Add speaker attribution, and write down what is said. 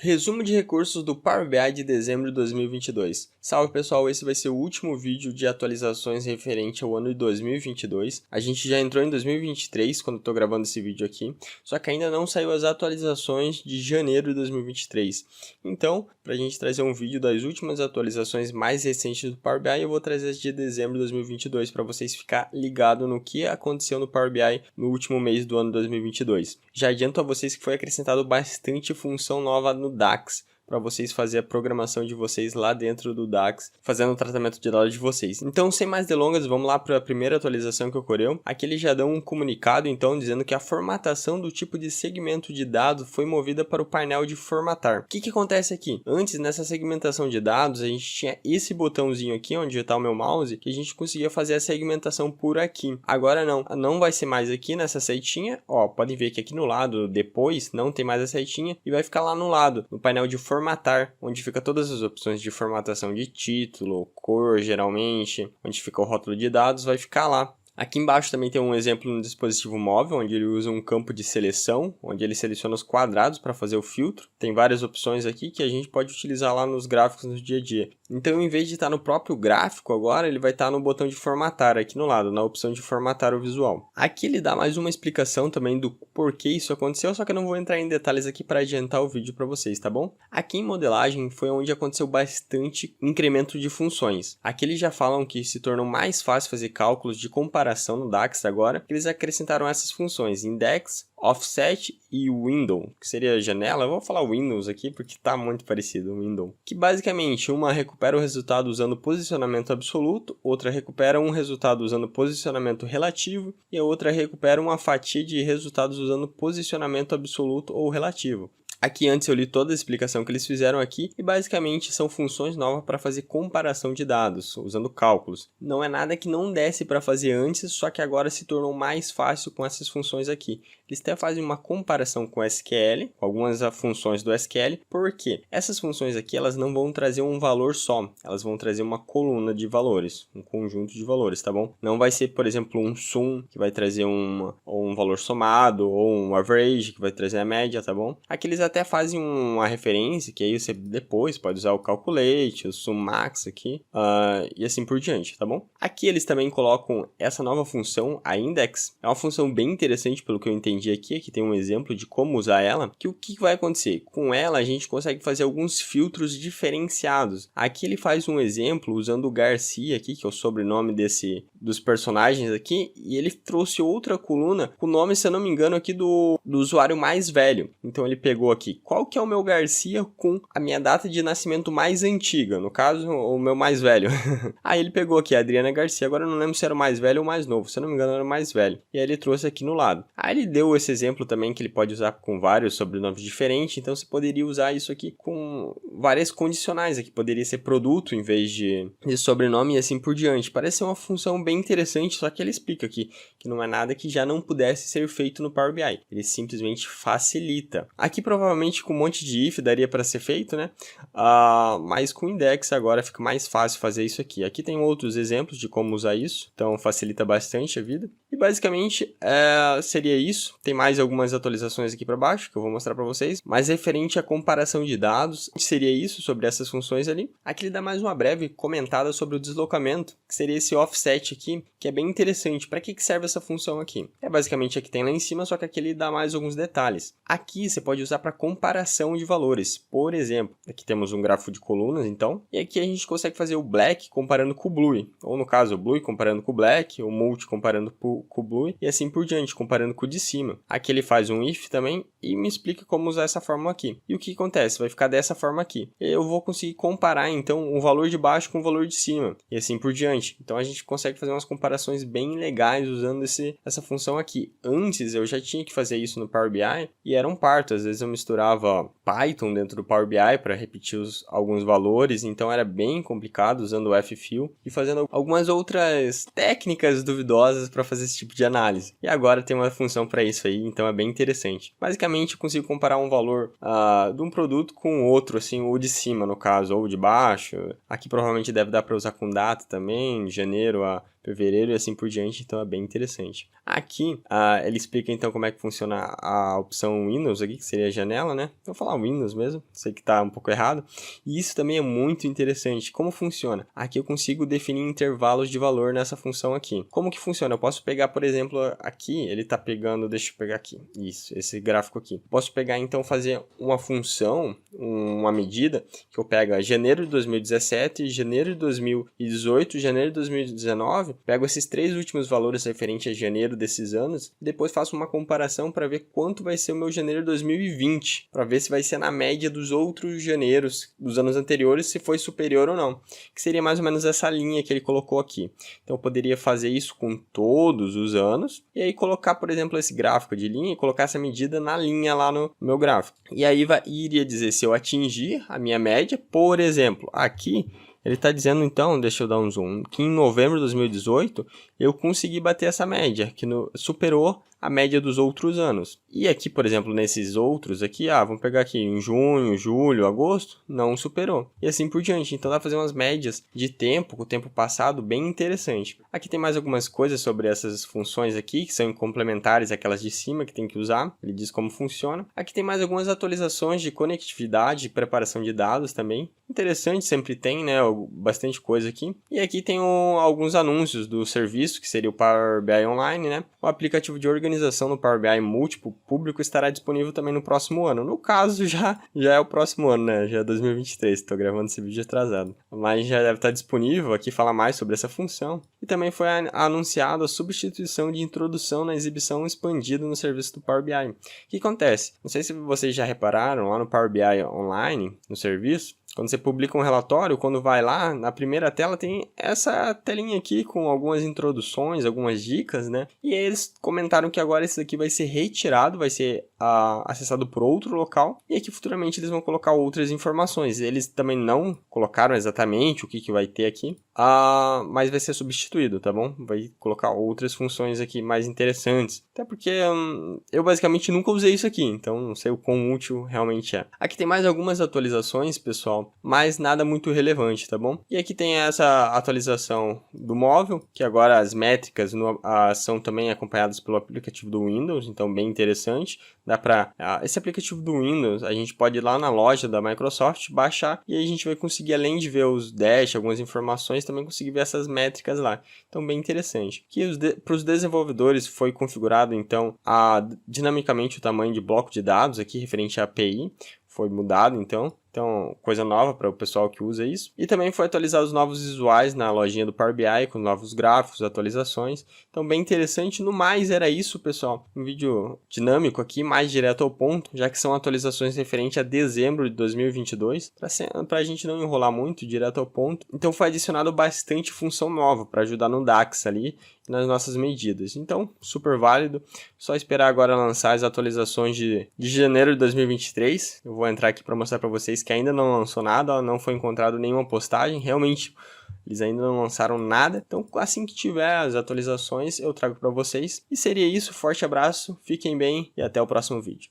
Speaker 1: Resumo de recursos do Power BI de dezembro de 2022. Salve pessoal, esse vai ser o último vídeo de atualizações referente ao ano de 2022. A gente já entrou em 2023 quando estou gravando esse vídeo aqui, só que ainda não saiu as atualizações de janeiro de 2023. Então, para a gente trazer um vídeo das últimas atualizações mais recentes do Power BI, eu vou trazer as de dezembro de 2022 para vocês ficar ligado no que aconteceu no Power BI no último mês do ano 2022. Já adianto a vocês que foi acrescentado bastante função nova no DAX, para vocês fazer a programação de vocês lá dentro do DAX, fazendo o tratamento de dados de vocês. Então, sem mais delongas, vamos lá para a primeira atualização que ocorreu. Aqui eles já dão um comunicado, então, dizendo que a formatação do tipo de segmento de dados foi movida para o painel de formatar. O que acontece aqui? Antes, nessa segmentação de dados, a gente tinha esse botãozinho aqui, onde está o meu mouse, que a gente conseguia fazer a segmentação por aqui. Agora não vai ser mais aqui nessa setinha. Ó, podem ver que aqui no lado, depois, não tem mais a setinha e vai ficar lá no lado, no painel de formatar, onde fica todas as opções de formatação de título, cor geralmente, onde fica o rótulo de dados, vai ficar lá. Aqui embaixo também tem um exemplo no dispositivo móvel, onde ele usa um campo de seleção, onde ele seleciona os quadrados para fazer o filtro. Tem várias opções aqui que a gente pode utilizar lá nos gráficos no dia a dia. Então, em vez de estar no próprio gráfico agora, ele vai estar no botão de formatar aqui no lado, na opção de formatar o visual. Aqui ele dá mais uma explicação também do porquê isso aconteceu, só que eu não vou entrar em detalhes aqui para adiantar o vídeo para vocês, tá bom? Aqui em modelagem foi onde aconteceu bastante incremento de funções. Aqui eles já falam que se tornou mais fácil fazer cálculos de comparação no DAX agora, eles acrescentaram essas funções index, offset e window, que seria janela. Eu vou falar Windows aqui porque está muito parecido, window. Que basicamente uma recupera o resultado usando posicionamento absoluto, outra recupera um resultado usando posicionamento relativo e a outra recupera uma fatia de resultados usando posicionamento absoluto ou relativo. Aqui antes eu li toda a explicação que eles fizeram aqui e basicamente são funções novas para fazer comparação de dados, usando cálculos. Não é nada que não desse para fazer antes, só que agora se tornou mais fácil com essas funções aqui. Eles até fazem uma comparação com o SQL, com algumas funções do SQL, porque essas funções aqui elas não vão trazer um valor só, elas vão trazer uma coluna de valores, um conjunto de valores, tá bom? Não vai ser, por exemplo, um sum, que vai trazer um valor somado, ou um average, que vai trazer a média, tá bom? Aqui eles até fazem uma referência, que aí você depois pode usar o calculate, o sum max aqui, e assim por diante, tá bom? Aqui eles também colocam essa nova função, a index, é uma função bem interessante pelo que eu entendi aqui tem um exemplo de como usar ela, que o que vai acontecer? Com ela a gente consegue fazer alguns filtros diferenciados. Aqui ele faz um exemplo usando o Garcia aqui, que é o sobrenome dos personagens aqui, e ele trouxe outra coluna com o nome, se eu não me engano, aqui do usuário mais velho. Então ele pegou aqui, qual que é o meu Garcia com a minha data de nascimento mais antiga, no caso, o meu mais velho. Aí ele pegou aqui a Adriana Garcia, agora eu não lembro se era o mais velho ou mais novo, se eu não me engano era o mais velho. E aí ele trouxe aqui no lado. Aí ele deu esse exemplo também que ele pode usar com vários sobrenomes diferentes, então você poderia usar isso aqui com várias condicionais aqui, poderia ser produto em vez de sobrenome e assim por diante. Parece ser uma função bem interessante, só que ele explica aqui que não é nada que já não pudesse ser feito no Power BI, ele simplesmente facilita. Aqui provavelmente com um monte de if daria para ser feito, né? Mas com index agora fica mais fácil fazer isso aqui. Aqui tem outros exemplos de como usar isso, então facilita bastante a vida. E basicamente seria isso. Tem mais algumas atualizações aqui para baixo que eu vou mostrar para vocês, mas referente à comparação de dados, seria isso sobre essas funções ali. Aqui ele dá mais uma breve comentada sobre o deslocamento, que seria esse offset aqui, que é bem interessante. Para que serve essa função aqui? É basicamente a que tem lá em cima, só que aqui ele dá mais alguns detalhes. Aqui você pode usar para comparação de valores. Por exemplo, aqui temos um gráfico de colunas, então, e aqui a gente consegue fazer o black comparando com o blue, ou no caso o blue comparando com o black, o multi comparando com o blue, e assim por diante, comparando com o de cima. Aqui ele faz um if também e me explica como usar essa fórmula aqui. E o que acontece? Vai ficar dessa forma aqui. Eu vou conseguir comparar então o valor de baixo com o valor de cima e assim por diante. Então a gente consegue fazer umas comparações bem legais usando essa função aqui. Antes eu já tinha que fazer isso no Power BI e era um parto. Às vezes eu misturava Python dentro do Power BI para repetir alguns valores, então era bem complicado usando o ffill e fazendo algumas outras técnicas duvidosas para fazer esse tipo de análise. E agora tem uma função para isso aí, então é bem interessante. Basicamente eu consigo comparar um valor de um produto com outro, assim, ou de cima no caso, ou de baixo. Aqui provavelmente deve dar para usar com data também, de janeiro a fevereiro e assim por diante, então é bem interessante. Aqui, ele explica então como é que funciona a opção Windows aqui, que seria a janela, né? Vou falar Windows mesmo, sei que tá um pouco errado. E isso também é muito interessante. Como funciona? Aqui eu consigo definir intervalos de valor nessa função aqui. Como que funciona? Eu posso pegar, por exemplo, aqui, ele tá pegando, deixa eu pegar aqui, isso, esse gráfico aqui. Posso pegar então, fazer uma função, uma medida, que eu pego janeiro de 2017, janeiro de 2018, janeiro de 2019, pego esses 3 últimos valores referentes a janeiro desses anos, e depois faço uma comparação para ver quanto vai ser o meu janeiro de 2020, para ver se vai ser na média dos outros janeiros dos anos anteriores, se foi superior ou não, que seria mais ou menos essa linha que ele colocou aqui. Então eu poderia fazer isso com todos os anos, e aí colocar, por exemplo, esse gráfico de linha e colocar essa medida na linha lá no meu gráfico. E aí iria dizer se eu atingir a minha média, por exemplo, aqui ele está dizendo então, deixa eu dar um zoom, que em novembro de 2018 eu consegui bater essa média, que superou a média dos outros anos. E aqui, por exemplo, nesses outros aqui, vamos pegar aqui em junho, julho, agosto, não superou. E assim por diante. Então dá para fazer umas médias de tempo, com o tempo passado, bem interessante. Aqui tem mais algumas coisas sobre essas funções aqui, que são complementares àquelas de cima, que tem que usar. Ele diz como funciona. Aqui tem mais algumas atualizações de conectividade e preparação de dados também. Interessante, sempre tem, né? Bastante coisa aqui. E aqui tem alguns anúncios do serviço, que seria o Power BI Online, né? O aplicativo de organização no Power BI múltiplo público estará disponível também no próximo ano. No caso, já é o próximo ano, né? Já é 2023, estou gravando esse vídeo atrasado. Mas já deve estar disponível, aqui fala mais sobre essa função. E também foi anunciado a substituição de introdução na exibição expandida no serviço do Power BI. O que acontece? Não sei se vocês já repararam, lá no Power BI Online, no serviço, quando você publica um relatório, quando vai lá, na primeira tela tem essa telinha aqui com algumas introduções, algumas dicas, né? E eles comentaram que agora esse daqui vai ser retirado, vai ser acessado por outro local, e aqui futuramente eles vão colocar outras informações. Eles também não colocaram exatamente o que vai ter aqui, mas vai ser substituído, tá bom? Vai colocar outras funções aqui mais interessantes. Até porque eu basicamente nunca usei isso aqui, então não sei o quão útil realmente é. Aqui tem mais algumas atualizações, pessoal, mas nada muito relevante, tá bom? E aqui tem essa atualização do móvel, que agora as métricas são também acompanhadas pelo aplicativo do Windows, então bem interessante. Dá para esse aplicativo do Windows, a gente pode ir lá na loja da Microsoft, baixar, e aí a gente vai conseguir, além de ver os dash, algumas informações, também conseguir ver essas métricas lá. Então bem interessante. Que para os desenvolvedores foi configurado então dinamicamente o tamanho de bloco de dados aqui referente à API, foi mudado então coisa nova para o pessoal que usa isso. E também foi atualizado os novos visuais na lojinha do Power BI, com novos gráficos, atualizações. Então bem interessante. No mais era isso, pessoal. Um vídeo dinâmico aqui, mais direto ao ponto, já que são atualizações referentes a dezembro de 2022, para a gente não enrolar muito, direto ao ponto. Então foi adicionado bastante função nova para ajudar no DAX ali, nas nossas medidas. Então, super válido. Só esperar agora lançar as atualizações de janeiro de 2023. Eu vou entrar aqui para mostrar para vocês que ainda não lançou nada, não foi encontrado nenhuma postagem. Realmente, eles ainda não lançaram nada. Então, assim que tiver as atualizações, eu trago para vocês. E seria isso. Forte abraço, fiquem bem e até o próximo vídeo.